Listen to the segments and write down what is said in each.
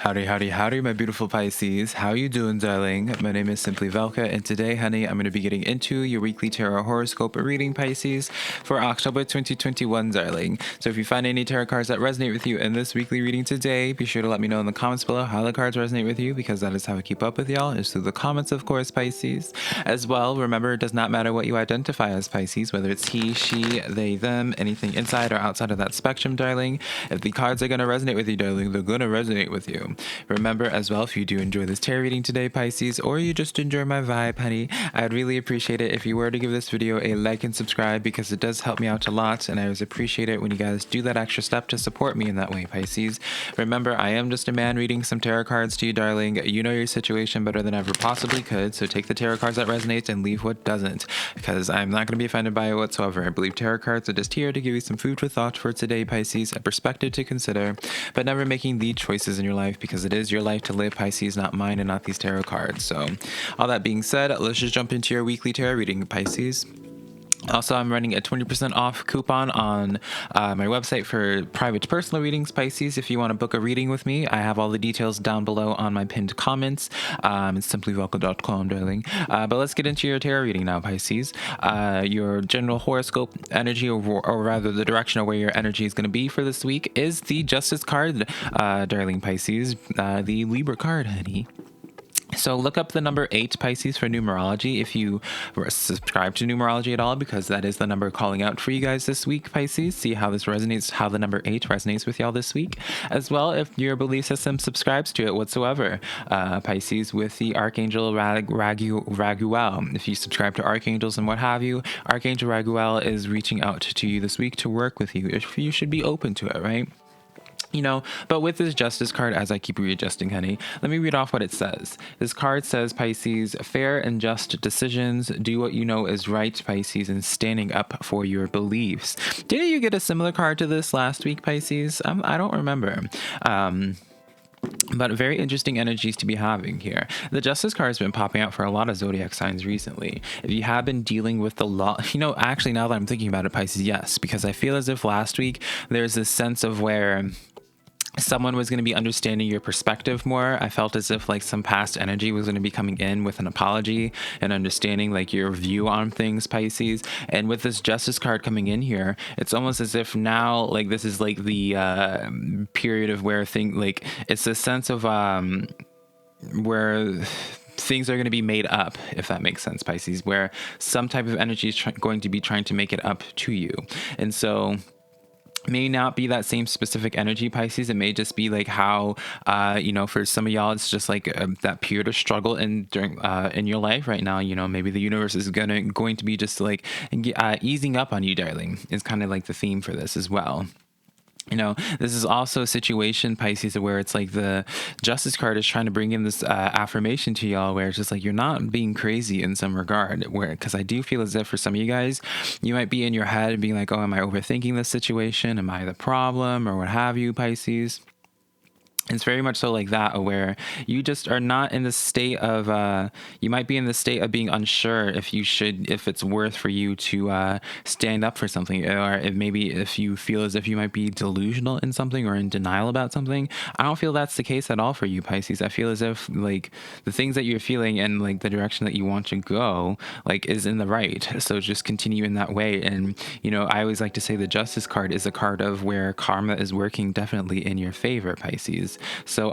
Howdy, howdy, howdy, my beautiful Pisces. How you doing, darling? My name is SimplyVelca, and today, honey, I'm going to be getting into your weekly tarot horoscope reading, Pisces, for October 2021, darling. So if you find any tarot cards that resonate with you in this weekly reading today, be sure to let me know in the comments below how the cards resonate with you, because that is how I keep up with y'all, is through the comments, of course, Pisces. As well, remember, it does not matter what you identify as, Pisces, whether it's he, she, they, them, anything inside or outside of that spectrum, darling. If the cards are going to resonate with you, darling, they're going to resonate with you. Remember as well, if you do enjoy this tarot reading today, Pisces, or you just enjoy my vibe, honey, I'd really appreciate it if you were to give this video a like and subscribe, because it does help me out a lot, and I always appreciate it when you guys do that extra step to support me in that way, Pisces. Remember, I am just a man reading some tarot cards to you, darling. You know your situation better than I ever possibly could, so take the tarot cards that resonate and leave what doesn't, because I'm not going to be offended by it whatsoever. I believe tarot cards are just here to give you some food for thought for today, Pisces, a perspective to consider, but never making the choices in your life, because it is your life to live, Pisces, not mine and not these tarot cards. So all that being said, let's just jump into your weekly tarot reading, Pisces. Also, I'm running a 20% off coupon on my website for private personal readings, Pisces. If you want to book a reading with me, I have all the details down below on my pinned comments. It's simplyvelca.com, darling. But let's get into your tarot reading now, Pisces. Your general horoscope energy, or rather the direction of where your energy is going to be for this week, is the Justice card, darling Pisces, the Libra card, honey. So look up the number 8, Pisces, for numerology if you subscribe to numerology at all, because that is the number calling out for you guys this week, Pisces. See how this resonates, how the number 8 resonates with y'all this week. As well, if your belief system subscribes to it whatsoever, Pisces, with the Archangel Raguel. If you subscribe to archangels and what have you, Archangel Raguel is reaching out to you this week to work with you. If you should be open to it, right? You know, but with this Justice card, as I keep readjusting, honey, let me read off what it says. This card says, Pisces, fair and just decisions, do what you know is right, Pisces, and standing up for your beliefs. Didn't you get a similar card to this last week, Pisces? I don't remember. But very interesting energies to be having here. The Justice card has been popping out for a lot of Zodiac signs recently. If you have been dealing with the law, actually, now that I'm thinking about it, Pisces, yes, because I feel as if last week there's this sense of where someone was going to be understanding your perspective more. I felt as if like some past energy was going to be coming in with an apology and understanding like your view on things, Pisces. And with this Justice card coming in here, it's almost as if now like this is like the period of where it's a sense of where things are going to be made up, if that makes sense, Pisces, where some type of energy is going to be trying to make it up to you. And so may not be that same specific energy, Pisces. It may just be like how, for some of y'all, it's just like that period of struggle in your life right now. Maybe the universe is going to be just like easing up on you, darling. It's kind of like the theme for this as well. This is also a situation, Pisces, where it's like the Justice card is trying to bring in this affirmation to y'all, where it's just like you're not being crazy in some regard. Because I do feel as if for some of you guys, you might be in your head and being like, oh, am I overthinking this situation? Am I the problem? Or what have you, Pisces? It's very much so like that, where you just are not in the state of, you might be in the state of being unsure if it's worth for you to stand up for something, or if you feel as if you might be delusional in something or in denial about something. I don't feel that's the case at all for you, Pisces. I feel as if like the things that you're feeling and like the direction that you want to go, like is in the right. So just continue in that way. And, I always like to say the Justice card is a card of where karma is working definitely in your favor, Pisces. So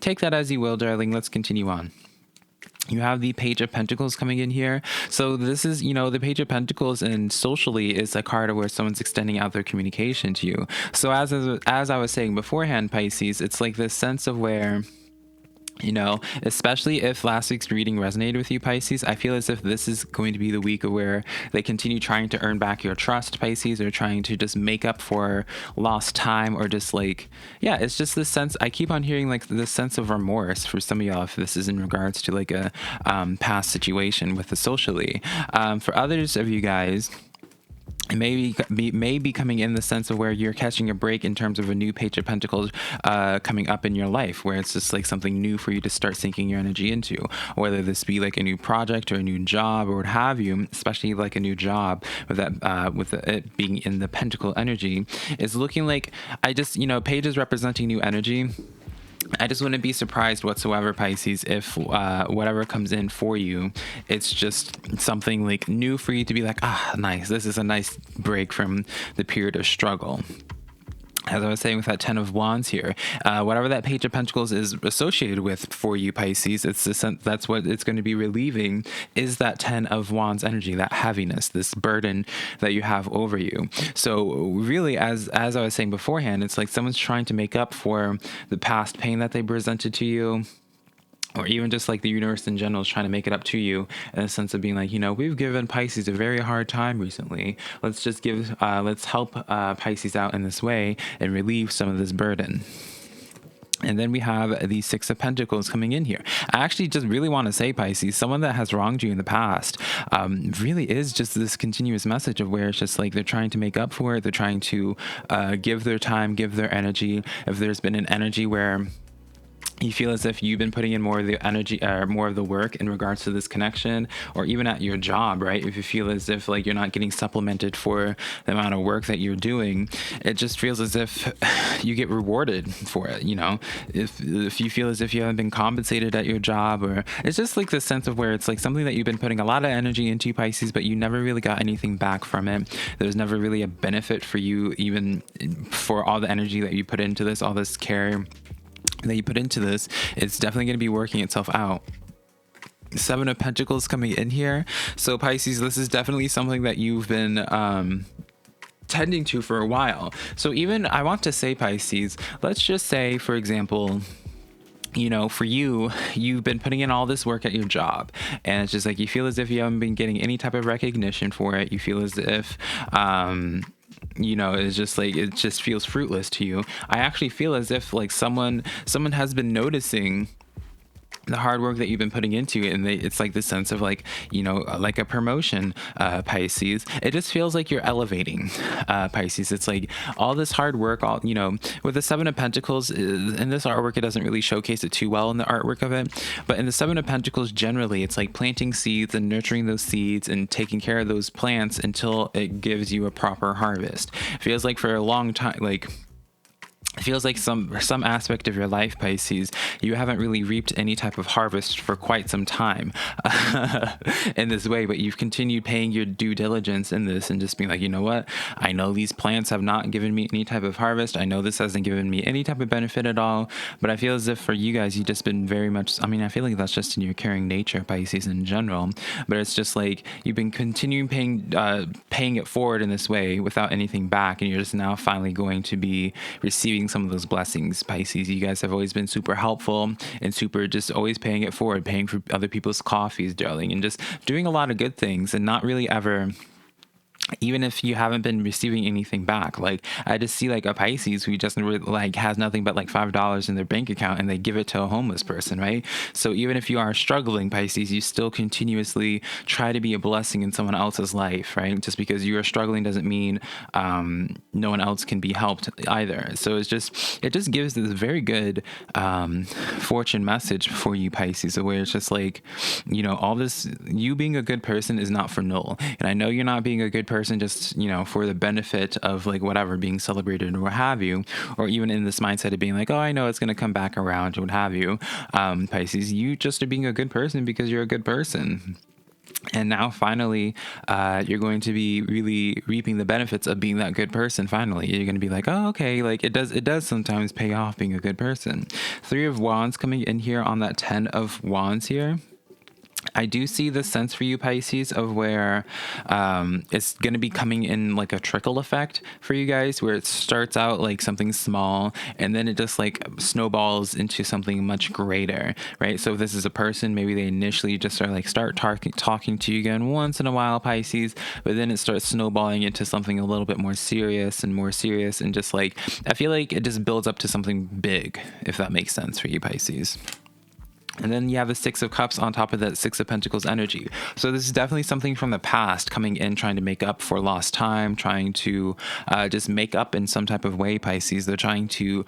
take that as you will, darling. Let's continue on. You have the Page of Pentacles coming in here. So this is, the Page of Pentacles, and socially is a card where someone's extending out their communication to you. So as I was saying beforehand, Pisces, it's like this sense of where, especially if last week's reading resonated with you, Pisces, I feel as if this is going to be the week where they continue trying to earn back your trust, Pisces, or trying to just make up for lost time, or just like, yeah, it's just this sense. I keep on hearing like this sense of remorse for some of y'all, if this is in regards to like a past situation with the socially. For others of you guys, it may be coming in the sense of where you're catching a break in terms of a new Page of Pentacles coming up in your life, where it's just like something new for you to start sinking your energy into, whether this be like a new project or a new job or what have you. Especially like a new job with that with it being in the Pentacle energy is looking like, I just, pages representing new energy. I just wouldn't be surprised whatsoever, Pisces, if whatever comes in for you, it's just something like new for you to be like, ah, nice. This is a nice break from the period of struggle. As I was saying with that 10 of Wands here, whatever that Page of Pentacles is associated with for you, Pisces, that's what it's going to be relieving, is that 10 of Wands energy, that heaviness, this burden that you have over you. So really, as I was saying beforehand, it's like someone's trying to make up for the past pain that they presented to you, or even just like the universe in general is trying to make it up to you in a sense of being like, we've given Pisces a very hard time recently. Let's just let's help Pisces out in this way and relieve some of this burden. And then we have the Six of Pentacles coming in here. I actually just really want to say, Pisces, someone that has wronged you in the past really is just this continuous message of where it's just like they're trying to make up for it. They're trying to give their time, give their energy. If there's been an energy where you feel as if you've been putting in more of the energy or more of the work in regards to this connection, or even at your job, right? If you feel as if like you're not getting supplemented for the amount of work that you're doing, it just feels as if you get rewarded for it, if you feel as if you haven't been compensated at your job, or it's just like this sense of where it's like something that you've been putting a lot of energy into, Pisces, but you never really got anything back from it. There's never really a benefit for you, even for all the energy that you put into this, all this care that you put into this. It's definitely going to be working itself out. Seven of Pentacles coming in here. So Pisces, this is definitely something that you've been tending to for a while. So even I want to say, Pisces, let's just say, for example, for you've been putting in all this work at your job, and it's just like you feel as if you haven't been getting any type of recognition for it. You feel as if it's just like it just feels fruitless to you. I actually feel as if like someone has been noticing the hard work that you've been putting into it, and it's like this sense of like like a promotion, Pisces. It just feels like you're elevating, Pisces. It's like all this hard work, all with the Seven of Pentacles in this artwork, it doesn't really showcase it too well in the artwork of it, but in the Seven of Pentacles generally, it's like planting seeds and nurturing those seeds and taking care of those plants until it gives you a proper harvest. It feels like for a long time, it feels like some aspect of your life, Pisces, you haven't really reaped any type of harvest for quite some time in this way, but you've continued paying your due diligence in this and just being like, you know what? I know these plants have not given me any type of harvest. I know this hasn't given me any type of benefit at all, but I feel as if for you guys, you've just been very much, I feel like that's just in your caring nature, Pisces, in general, but it's just like you've been continuing paying it forward in this way without anything back, and you're just now finally going to be receiving some of those blessings, Pisces. You guys have always been super helpful and super just always paying it forward, paying for other people's coffees, darling, and just doing a lot of good things and not really ever, even if you haven't been receiving anything back. Like I just see like a Pisces who just like has nothing but like $5 in their bank account and they give it to a homeless person, right? So even if you are struggling, Pisces, you still continuously try to be a blessing in someone else's life, right? Just because you are struggling doesn't mean no one else can be helped either. So it just gives this very good fortune message for you, Pisces, where it's just like, all this, you being a good person is not for null. And I know you're not being a good person just for the benefit of like whatever being celebrated or what have you, or even in this mindset of being like, oh, I know it's going to come back around or what have you. Pisces, you just are being a good person because you're a good person. And now finally, you're going to be really reaping the benefits of being that good person. Finally, you're going to be like, oh, okay, like it does sometimes pay off being a good person. Three of Wands coming in here on that 10 of Wands here. I do see the sense for you, Pisces, of where it's going to be coming in like a trickle effect for you guys, where it starts out like something small and then it just like snowballs into something much greater, right? So if this is a person, maybe they initially just start talking to you again once in a while, Pisces, but then it starts snowballing into something a little bit more serious and just like, I feel like it just builds up to something big, if that makes sense for you, Pisces. And then you have the Six of Cups on top of that Six of Pentacles energy. So this is definitely something from the past coming in, trying to make up for lost time, trying to just make up in some type of way, Pisces. They're trying to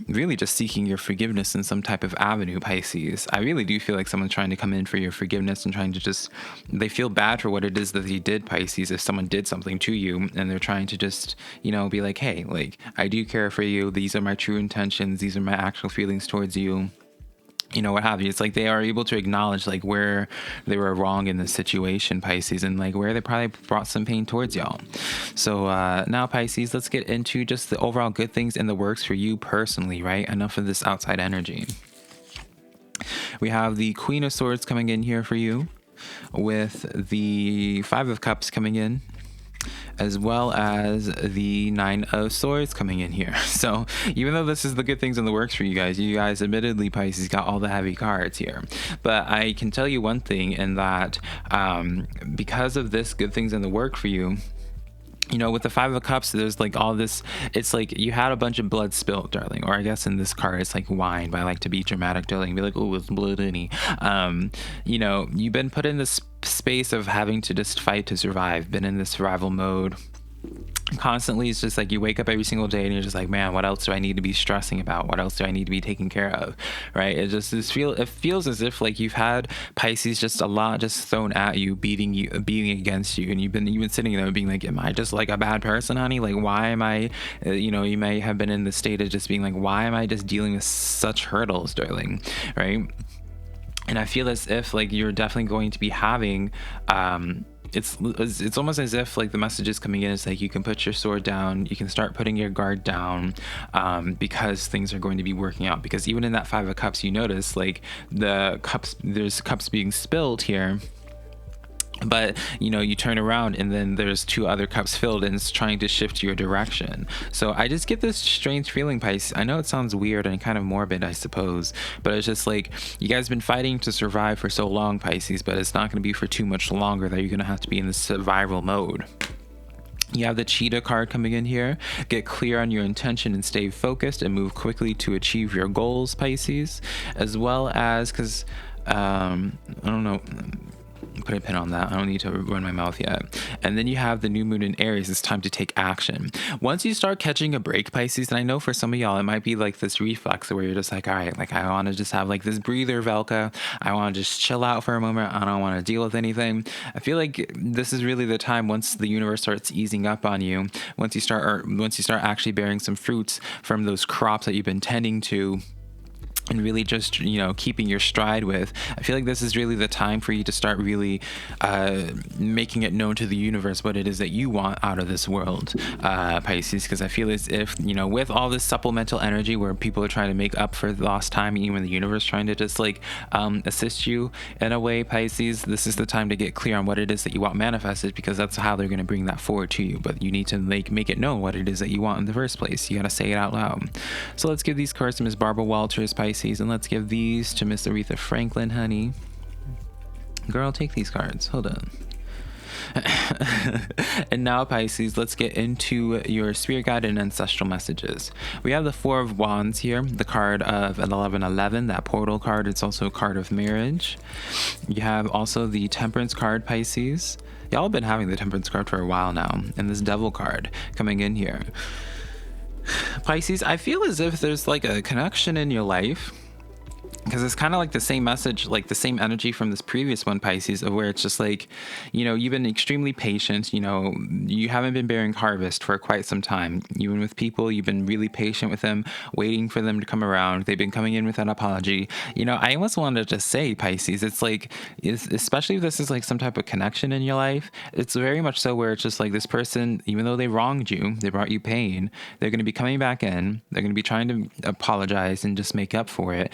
really just seeking your forgiveness in some type of avenue, Pisces. I really do feel like someone's trying to come in for your forgiveness and trying to just, they feel bad for what it is that they did, Pisces. If someone did something to you and they're trying to just, be like, hey, like, I do care for you. These are my true intentions. These are my actual feelings towards you. What have you. It's like they are able to acknowledge like where they were wrong in this situation, Pisces, and like where they probably brought some pain towards y'all. So now, Pisces, let's get into just the overall good things in the works for you personally, right? Enough of this outside energy. We have the Queen of Swords coming in here for you, with the Five of Cups coming in, as well as the Nine of Swords coming in here. So even though this is the good things in the works for you guys admittedly, Pisces, got all the heavy cards here. But I can tell you one thing, in that because of this good things in the work for you, with the Five of Cups, there's like all this, it's like you had a bunch of blood spilled, darling. Or I guess in this card, it's like wine, but I like to be dramatic, darling. Be like, oh, it's blood in it. You've been put in this space of having to just fight to survive, been in this survival mode. Constantly, it's just like you wake up every single day and you're just like, man, what else do I need to be stressing about? What else do I need to be taking care of? Right? It feels as if like you've had, Pisces, just a lot just thrown at you, beating against you, and you've been sitting there being like, am I just like a bad person, honey? Like, why am I? You may have been in the state of just being like, why am I just dealing with such hurdles, darling? Right? And I feel as if like you're definitely going to be having it's almost as if like the message is coming in. It's like you can put your sword down, you can start putting your guard down, because things are going to be working out. Because even in that Five of Cups, you notice like there's cups being spilled here. But you turn around and then there's two other cups filled, and it's trying to shift your direction. So I just get this strange feeling, Pisces. I know it sounds weird and kind of morbid, I suppose, but it's just like you guys been fighting to survive for so long, Pisces, but it's not going to be for too much longer that you're going to have to be in the survival mode. You have the Cheetah card coming in here. Get clear on your intention and stay focused and move quickly to achieve your goals, Pisces. As well as, because I don't know, put a pin on that. I don't need to run my mouth yet. And then you have the new moon in Aries. It's time to take action. Once you start catching a break, Pisces, and I know for some of y'all, it might be like this reflex where you're just like, all right, like I want to just have like this breather, Velka. I want to just chill out for a moment. I don't want to deal with anything. I feel like this is really the time, once the universe starts easing up on you, once you start actually bearing some fruits from those crops that you've been tending to, and really just, keeping your stride with. I feel like this is really the time for you to start really making it known to the universe what it is that you want out of this world, Pisces, because I feel as if, with all this supplemental energy where people are trying to make up for lost time, even the universe trying to just like assist you in a way, Pisces, this is the time to get clear on what it is that you want manifested, because that's how they're going to bring that forward to you. But you need to make it known what it is that you want in the first place. You got to say it out loud. So let's give these cards to Miss Barbara Walters, Pisces, and let's give these to Miss Aretha Franklin, honey. Girl, take these cards. Hold on. And now, Pisces, let's get into your spirit guide and ancestral messages. We have the Four of Wands here, the card of 1111, that portal card. It's also a card of marriage. You have also the Temperance card, Pisces. Y'all have been having the Temperance card for a while now, and this Devil card coming in here. Pisces, I feel as if there's like a connection in your life, because it's kind of like the same message, like the same energy from this previous one, Pisces, of where it's just like, you've been extremely patient, you haven't been bearing harvest for quite some time. Even with people, you've been really patient with them, waiting for them to come around. They've been coming in with an apology. I almost wanted to say, Pisces, it's like, especially if this is like some type of connection in your life, it's very much so where it's just like this person, even though they wronged you, they brought you pain, they're going to be coming back in, they're going to be trying to apologize and just make up for it.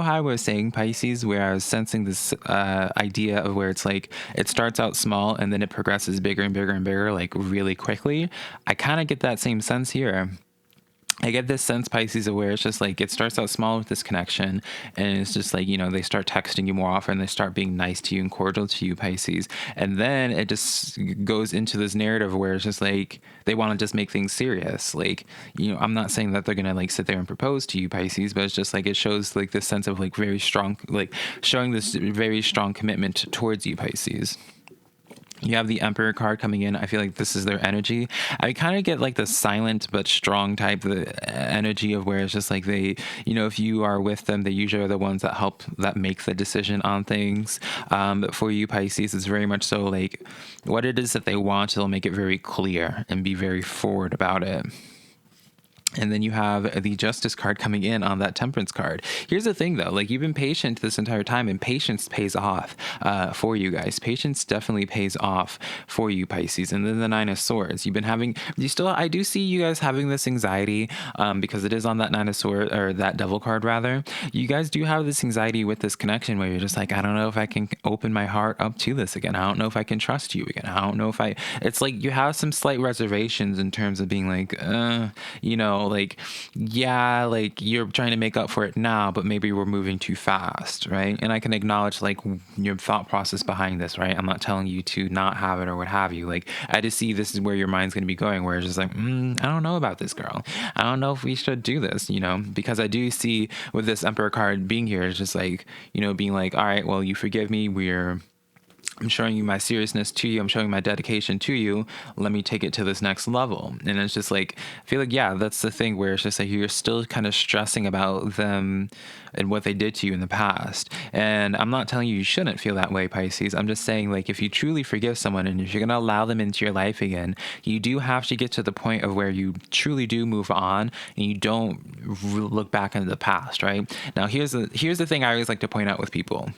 How I was saying, Pisces, where I was sensing this idea of where it's like it starts out small and then it progresses bigger and bigger and bigger, like really quickly. I kind of get that same sense here. I get this sense, Pisces, of where it's just like it starts out small with this connection, and it's just like, they start texting you more often, they start being nice to you and cordial to you, Pisces, and then it just goes into this narrative where it's just like they want to just make things serious. Like, I'm not saying that they're gonna like sit there and propose to you, Pisces, but it's just like it shows like this sense of like very strong, like showing this very strong commitment towards you, Pisces. You have the Emperor card coming in. I feel like this is their energy. I kind of get like the silent but strong type of energy of where it's just like they, if you are with them, they usually are the ones that make the decision on things. But for you, Pisces, it's very much so like what it is that they want, they'll make it very clear and be very forward about it. And then you have the Justice card coming in on that Temperance card. Here's the thing, though. Like, you've been patient this entire time, and patience pays off for you guys. Patience definitely pays off for you, Pisces. And then the Nine of Swords. I do see you guys having this anxiety because it is on that Nine of Swords, or that Devil card, rather. You guys do have this anxiety with this connection where you're just like, I don't know if I can open my heart up to this again. I don't know if I can trust you again. I don't know if it's like you have some slight reservations in terms of being like, like, yeah, like you're trying to make up for it now, but maybe we're moving too fast, right? And I can acknowledge like your thought process behind this, right? I'm not telling you to not have it or what have you. Like, I just see this is where your mind's going to be going, where it's just like, I don't know about this girl. I don't know if we should do this, because I do see with this Emperor card being here, it's just like, being like, all right, well, you forgive me. I'm showing you my seriousness to you. I'm showing my dedication to you. Let me take it to this next level. And it's just like, I feel like, yeah, that's the thing where it's just like you're still kind of stressing about them and what they did to you in the past. And I'm not telling you shouldn't feel that way, Pisces. I'm just saying, like, if you truly forgive someone and if you're going to allow them into your life again, you do have to get to the point of where you truly do move on and you don't look back into the past, right? Now, here's the thing I always like to point out with people.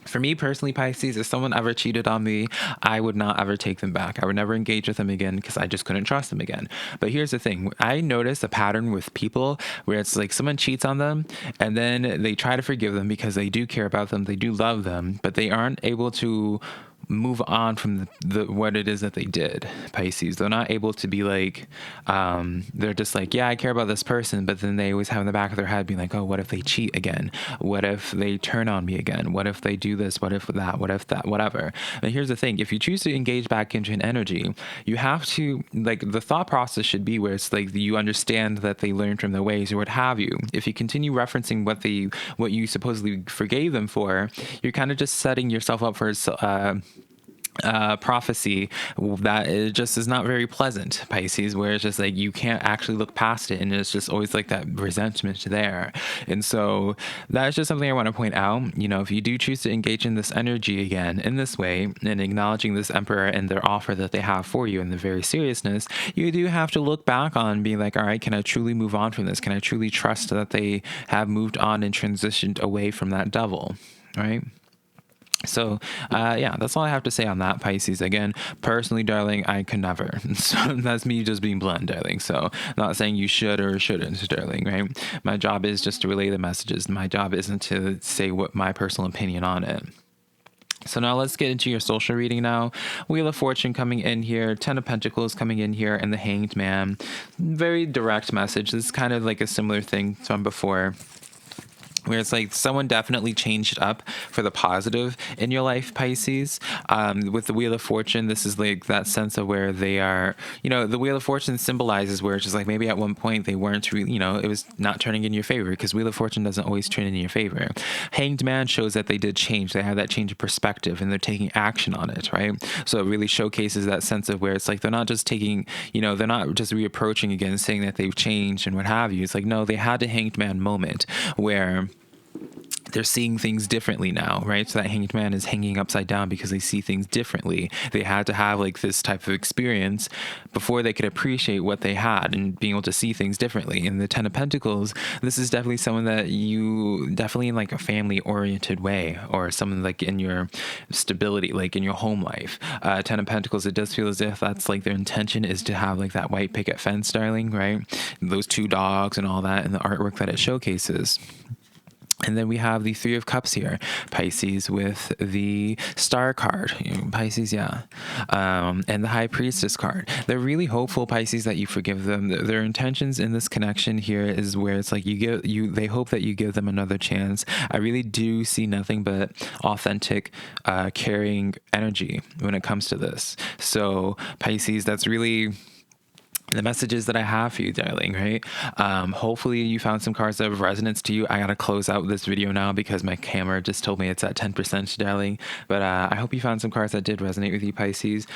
For me personally, Pisces, if someone ever cheated on me, I would not ever take them back. I would never engage with them again because I just couldn't trust them again. But here's the thing. I notice a pattern with people where it's like someone cheats on them and then they try to forgive them because they do care about them, they do love them, but they aren't able to move on from the what it is that they did, Pisces. They're not able to be like, they're just like, yeah, I care about this person, but then they always have in the back of their head being like, oh, what if they cheat again? What if they turn on me again? What if they do this? What if that? What if that? Whatever. And here's the thing. If you choose to engage back into an energy, you have to, like, the thought process should be where it's like you understand that they learned from their ways or what have you. If you continue referencing what you supposedly forgave them for, you're kind of just setting yourself up for prophecy that it just is not very pleasant, Pisces, where it's just like you can't actually look past it and it's just always like that resentment there. And so that's just something I want to point out. If you do choose to engage in this energy again in this way and acknowledging this Emperor and their offer that they have for you and the very seriousness, you do have to look back on being like, all right, can I truly move on from this? Can I truly trust that they have moved on and transitioned away from that devil, right? So, yeah, that's all I have to say on that, Pisces. Again, personally, darling, I could never. So that's me just being blunt, darling. So not saying you should or shouldn't, darling, right? My job is just to relay the messages. My job isn't to say what my personal opinion on it. So now let's get into your social reading now. Wheel of Fortune coming in here, Ten of Pentacles coming in here, and the Hanged Man. Very direct message. This is kind of like a similar thing from before, where it's like someone definitely changed up for the positive in your life, Pisces. With the Wheel of Fortune, this is like that sense of where they are, the Wheel of Fortune symbolizes where it's just like maybe at one point they weren't really, it was not turning in your favor, because Wheel of Fortune doesn't always turn in your favor. Hanged Man shows that they did change. They have that change of perspective and they're taking action on it, right? So it really showcases that sense of where it's like they're not just taking, they're not just reapproaching again, saying that they've changed and what have you. It's like, no, they had a Hanged Man moment where they're seeing things differently now, right? So that Hanged Man is hanging upside down because they see things differently. They had to have like this type of experience before they could appreciate what they had and being able to see things differently. In the Ten of Pentacles, this is definitely someone that you definitely in like a family oriented way, or someone like in your stability, like in your home life. Ten of Pentacles, it does feel as if that's like their intention is to have like that white picket fence, darling, right? Those two dogs and all that and the artwork that it showcases. And then we have the Three of Cups here, Pisces, with the Star card, Pisces, yeah, and the High Priestess card. They're really hopeful, Pisces, that you forgive them. Their intentions in this connection here is where it's like they hope that you give them another chance. I really do see nothing but authentic, caring energy when it comes to this. So Pisces, that's really the messages that I have for you, darling, right? Hopefully you found some cards that have resonance to you. I gotta close out this video now because my camera just told me it's at 10%, darling. But I hope you found some cards that did resonate with you, Pisces.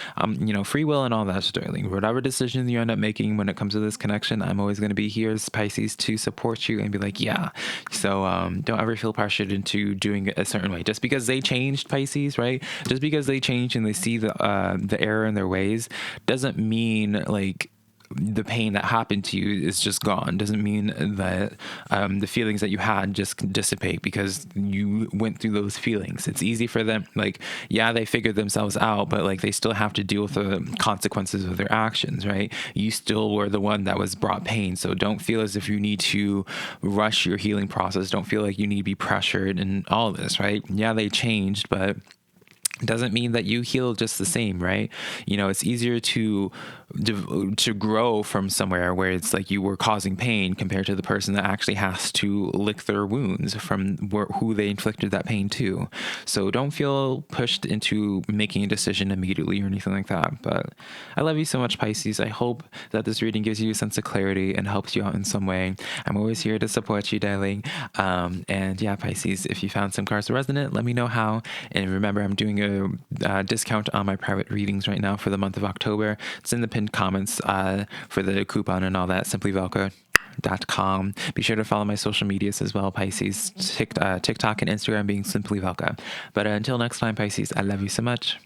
Free will and all that, darling. Whatever decision you end up making when it comes to this connection, I'm always gonna be here as Pisces to support you and be like, yeah. So don't ever feel pressured into doing it a certain way. Just because they changed, Pisces, right? Just because they changed and they see the error in their ways doesn't mean like the pain that happened to you is just gone. Doesn't mean that the feelings that you had just dissipate because you went through those feelings. It's easy for them, like, yeah, they figured themselves out, but like they still have to deal with the consequences of their actions, right? You still were the one that was brought pain. So don't feel as if you need to rush your healing process. Don't feel like you need to be pressured and all of this, right? Yeah, they changed, but doesn't mean that you heal just the same, right? It's easier to grow from somewhere where it's like you were causing pain compared to the person that actually has to lick their wounds from who they inflicted that pain to. So don't feel pushed into making a decision immediately or anything like that. But I love you so much, Pisces. I hope that this reading gives you a sense of clarity and helps you out in some way. I'm always here to support you, darling. And yeah, Pisces, if you found some cards resonant, let me know how. And remember, I'm doing a discount on my private readings right now for the month of October. It's in the pinned comments for the coupon and all that, SimplyVelca.com. Be sure to follow my social medias as well, Pisces, TikTok and Instagram being SimplyVelca. But until next time, Pisces, I love you so much.